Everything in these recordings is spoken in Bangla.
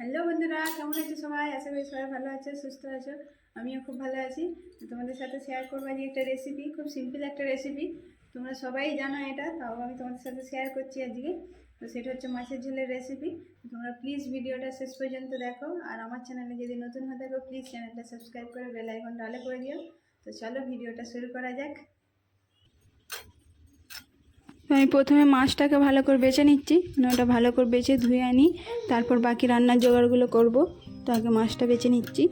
হ্যালো বন্ধুরা, কেমন আছো সবাই? আশা করি সবাই ভালো আছো, সুস্থ আছো। আমিও খুব ভালো আছি। তোমাদের সাথে শেয়ার করবো আজকে একটা রেসিপি, খুব সিম্পল একটা রেসিপি। তোমরা সবাই জানো এটা, তাও আমি তোমাদের সাথে শেয়ার করছি আজকে। তো সেটা হচ্ছে মাছের ঝোলের রেসিপি। তোমরা প্লিজ ভিডিওটা শেষ পর্যন্ত দেখো, আর আমার চ্যানেলে যদি নতুন হয়ে থাকো প্লিজ চ্যানেলটা সাবস্ক্রাইব করে বেল আইকনটা অল করে দিও। তো চলো ভিডিওটা শুরু করা যাক। আমি প্রথমে মাছটাকে ভালো করে বেছে নিচ্ছি, ওটা ভালো করে বেছে ধুয়ে আনি, তারপর বাকি রান্নার জোগাড়গুলো করব। তো আগে মাছটা বেছে নিচ্ছি।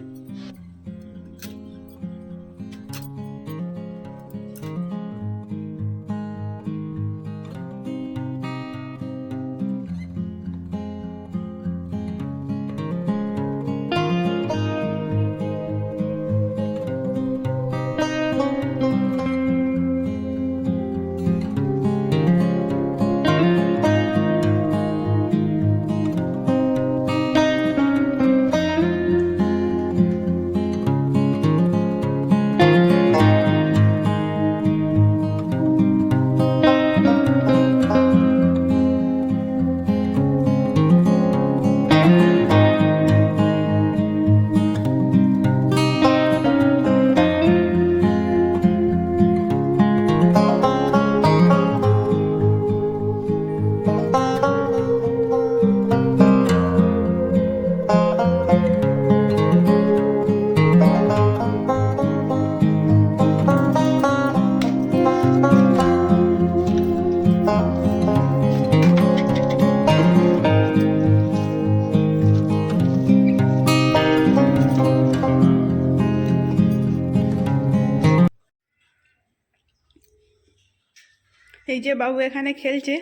এই যে বাবু এখানে খেলছে,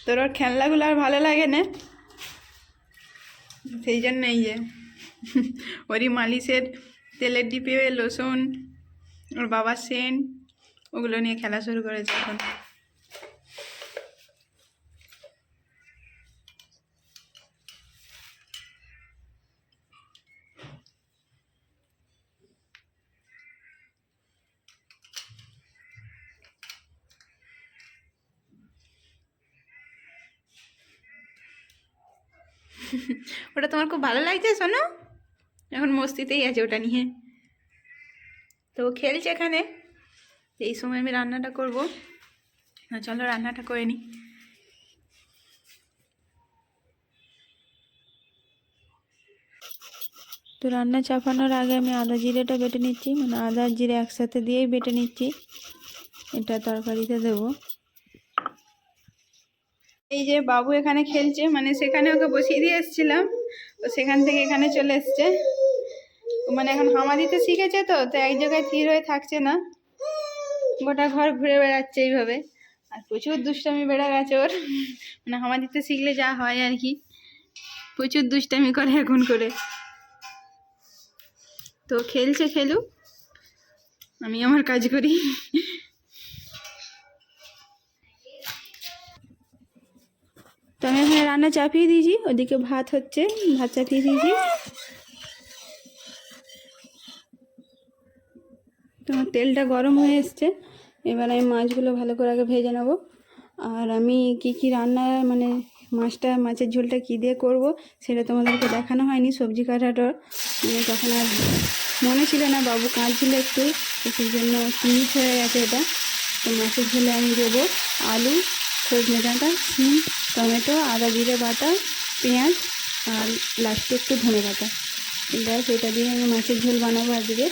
তোর ওর খেলনাগুলো আর ভালো লাগে না, সেই জন্য এই যে ওরই মালিশের তেলের ডিপে, লোশন, ওর বাবার সেন্ট, ওগুলো নিয়ে খেলা শুরু করেছে এখন। ওটা তোমার খুব ভালো লাগছে শোনো, এখন মস্তিতেই আছে ওটা নিয়ে। তো ও খেলছে এখানে, এই সময় আমি রান্নাটা করব। চলো রান্নাটা করে নিই। তো রান্না চাপানোর আগে আমি আদা জিরেটা বেটে নিচ্ছি, মানে আদা জিরে একসাথে দিয়েই বেটে নিচ্ছি, এটা তরকারিতে দেব। এই যে বাবু এখানে খেলছে, মানে সেখানে ওকে বসিয়ে দিয়ে এসেছিলাম, তো সেখান থেকে এখানে চলে এসছে। মানে এখন হামা দিতে শিখেছে, তো তো এক জায়গায় স্থির হয়ে থাকছে না, গোটা ঘর ঘুরে বেড়াচ্ছে এইভাবে। আর প্রচুর দুষ্টামি বেড়ে গেছে ওর, মানে হামা দিতে শিখলে যা হয় আর কি, প্রচুর দুষ্টামি করে এখন করে। তো খেলছে, খেলুক, আমি আমার কাজ করি। তো আমি এখানে রান্না চাপিয়ে দিয়েছি, ওদিকে ভাত হচ্ছে, ভাত চাপিয়ে দিয়েছি। তো তেলটা গরম হয়ে এসছে, এবার আমি মাছগুলো ভালো করে আগে ভেজে নেব। আর আমি কি রান্না, মানে মাছের ঝোলটা কী দিয়ে করব সেটা তোমাদেরকে দেখানো হয়নি। সবজি কাটাটা তখন আর মনে ছিল না, বাবু কাঁদছিল একটু, তো সেই জন্য মিস হয়ে গেছে এটা। তো মাছের ঝোলে আমি দেবো আলু, সজনে ডাঁটা, শিম, টমেটো, আদা জিরে বাটা, পেঁয়াজ, আর লাস্টে একটু ধনে বাটা। ব্যাস, এটা দিয়ে আমি মাছের ঝোল বানাবো আজকে।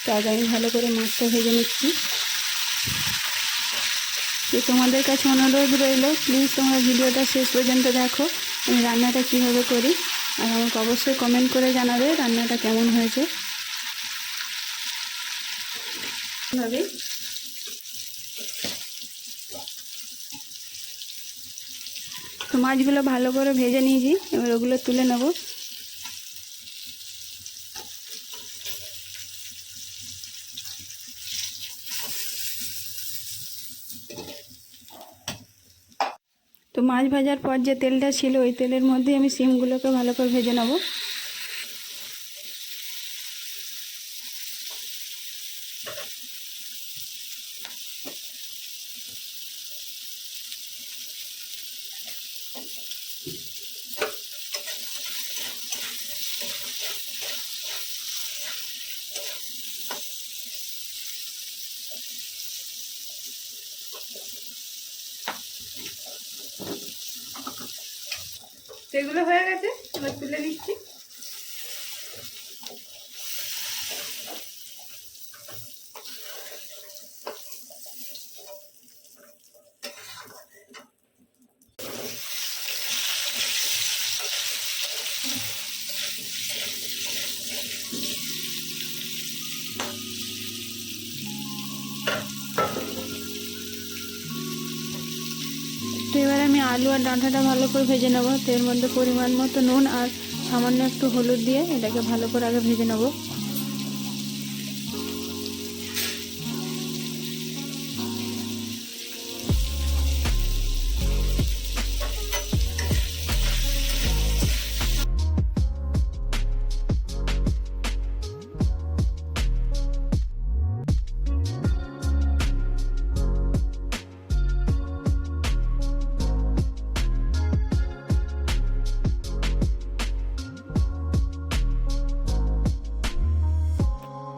তো আগে আমি ভালো করে মাছটা ভেজে নিচ্ছি। তো তোমাদের কাছে অনুরোধ রইল, প্লিজ তোমরা ভিডিওটা শেষ পর্যন্ত দেখো, আমি রান্নাটা কীভাবে করি, আর আমাকে অবশ্যই কমেন্ট করে জানাবে রান্নাটা কেমন হয়েছে। ভাবে তো মাছগুলো ভালো করে ভেজে নিয়েছি, এবার ওগুলো তুলে নেব। তো মাছ ভাজার পর যে তেলটা ছিল, ওই তেলের মধ্যে আমি শিমগুলোকে ভালো করে ভেজে নেব। সেগুলো হয়ে গেছে, এবার তুলে নিচ্ছি। তো এবার আমি আলু আর ডাঁটাটা ভালো করে ভেজে নেবো। তো এর মধ্যে পরিমাণ মতো নুন আর সামান্য একটু হলুদ দিয়ে এটাকে ভালো করে আগে ভেজে নেবো।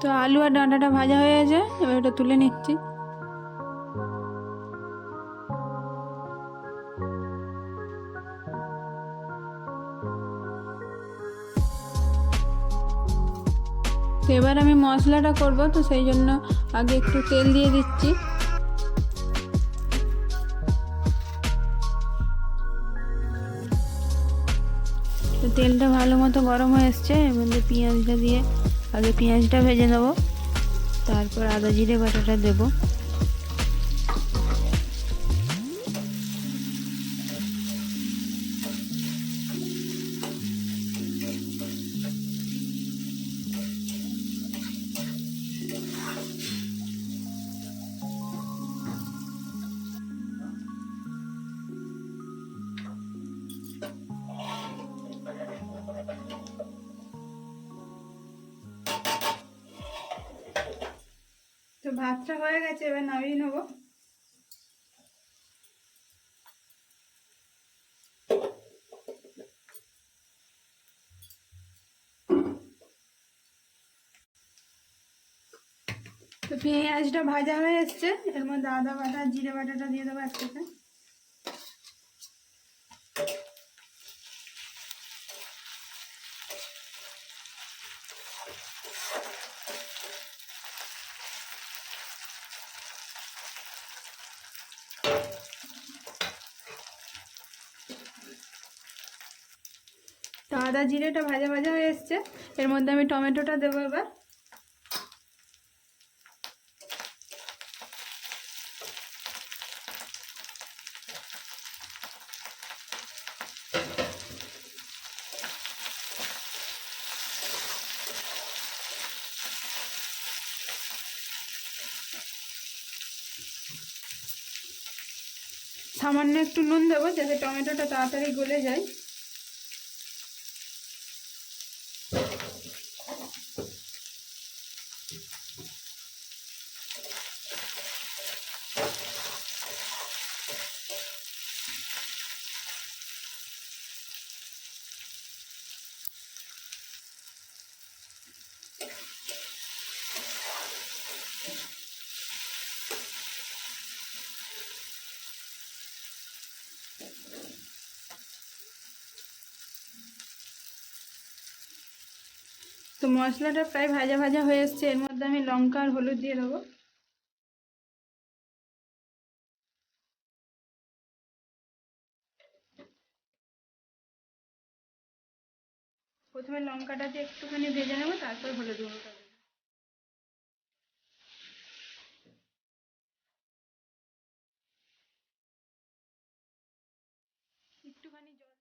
তো আলু আর ডাঁটাটা ভাজা হয়ে গেছে, এবার এটা তুলে নিচ্ছি। তো এবার আমি মশলাটা করব, তো সেই জন্য আগে একটু তেল দিয়ে দিচ্ছি। তো তেলটা ভালো মতো গরম হয়ে এসছে, এর মধ্যে পেঁয়াজটা দিয়ে আগে পেঁয়াজটা ভেজে নেবো, তারপর আদা জিরে বাটাটা দেবো। তো ভাতটা হয়ে গেছে, এবার নামিয়ে নেবো। তো পেঁয়াজটা ভাজা হয়ে এসছে, এর মধ্যে আদা বাটা জিরে বাটাটা দিয়ে দেবো একসাথে। তো আদা জিরেটা ভাজা ভাজা হয়ে এসছে, এর মধ্যে আমি টমেটোটা দেবো এবার। সামান্য একটু নুন দেবো যাতে টমেটোটা তাড়াতাড়ি গলে যায়। তো মশলাটা প্রায় ভাজা ভাজা হয়ে এসছে, এর মধ্যে আমি লঙ্কা আর হলুদ দিয়ে দেবো। প্রথমে লঙ্কাটা দিয়ে একটুখানি ভেজে নেবো, তারপর হলুদ গুঁড়োটা দেবো। একটুখানি জল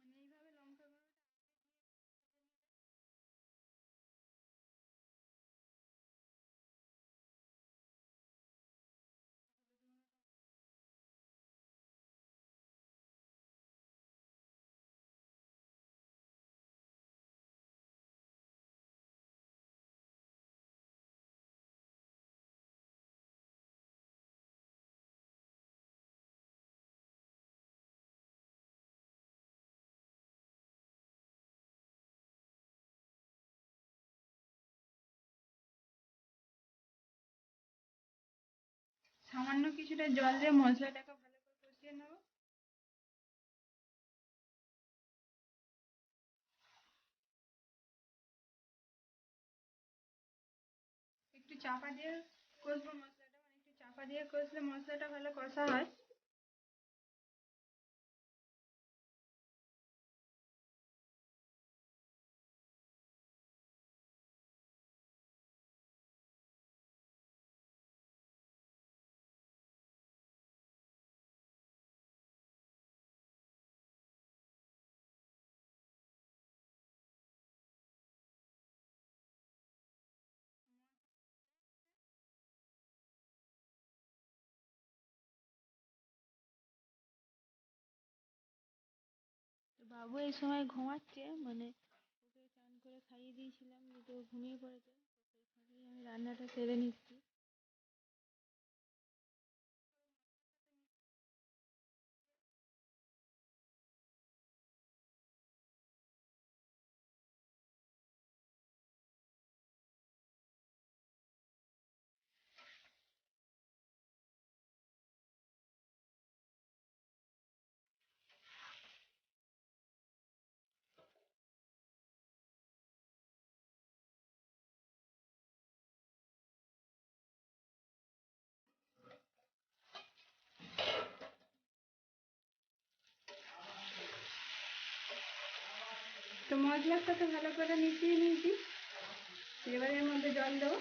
মানে এইভাবে লঙ্কা গুঁড়ো সামান্য কিছুটা জল দিয়ে মশলাটাকে ভালো করে কষিয়ে নেব। একটু চাপা দিয়ে কষবো মশলাটা, মানে একটু চাপা দিয়ে কষলে মশলাটা ভালো কষা হয়। তো বাবু এই সময় ঘুমাচ্ছে, মানে ওকে চান করে খাইয়ে দিয়েছিলাম, তো ঘুমিয়ে পড়েছে। আমি রান্নাটা সেরে নিচ্ছি। তো মশলার সাথে ভালো করে মিশিয়ে নিয়েছি, এবার এর মধ্যে জল দেবো।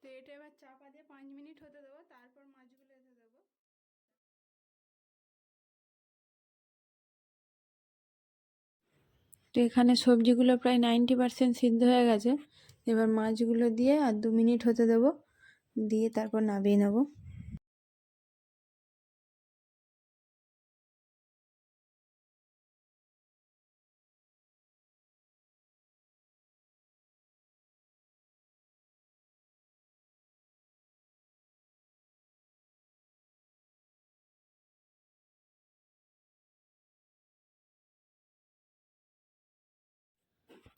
তো এটা এবার চাপা দিয়ে 5 মিনিট হতে দেবো, তারপর মাছগুলো এতে দেবো। তো এখানে সবজিগুলো প্রায় 90% সিদ্ধ হয়ে গেছে। এবার মাছগুলো দিয়ে আর 2 মিনিট হতে দেবো, দিয়ে তারপর নামিয়ে নেব।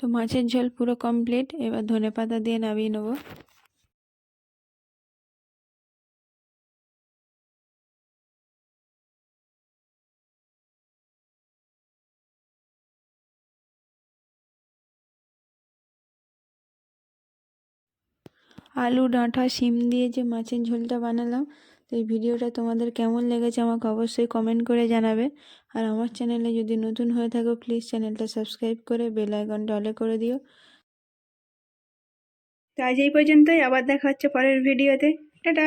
তো মাছের ঝোল পুরো কমপ্লিট, এবার ধনেপাতা দিয়ে নামিয়ে নেব। আলু ডাঁটা শিম দিয়ে যে মাছের ঝোলটা বানালাম, তো এই ভিডিওটা তোমাদের কেমন লেগেছে আমাকে অবশ্যই কমেন্ট করে জানাবে। আর আমার চ্যানেলে যদি নতুন হয়ে থাকো প্লিজ চ্যানেলটা সাবস্ক্রাইব করে বেল আইকনটা অলে করে দিও। তো আজ এই পর্যন্তই, আবার দেখা হচ্ছে পরের ভিডিওতে। টাটা।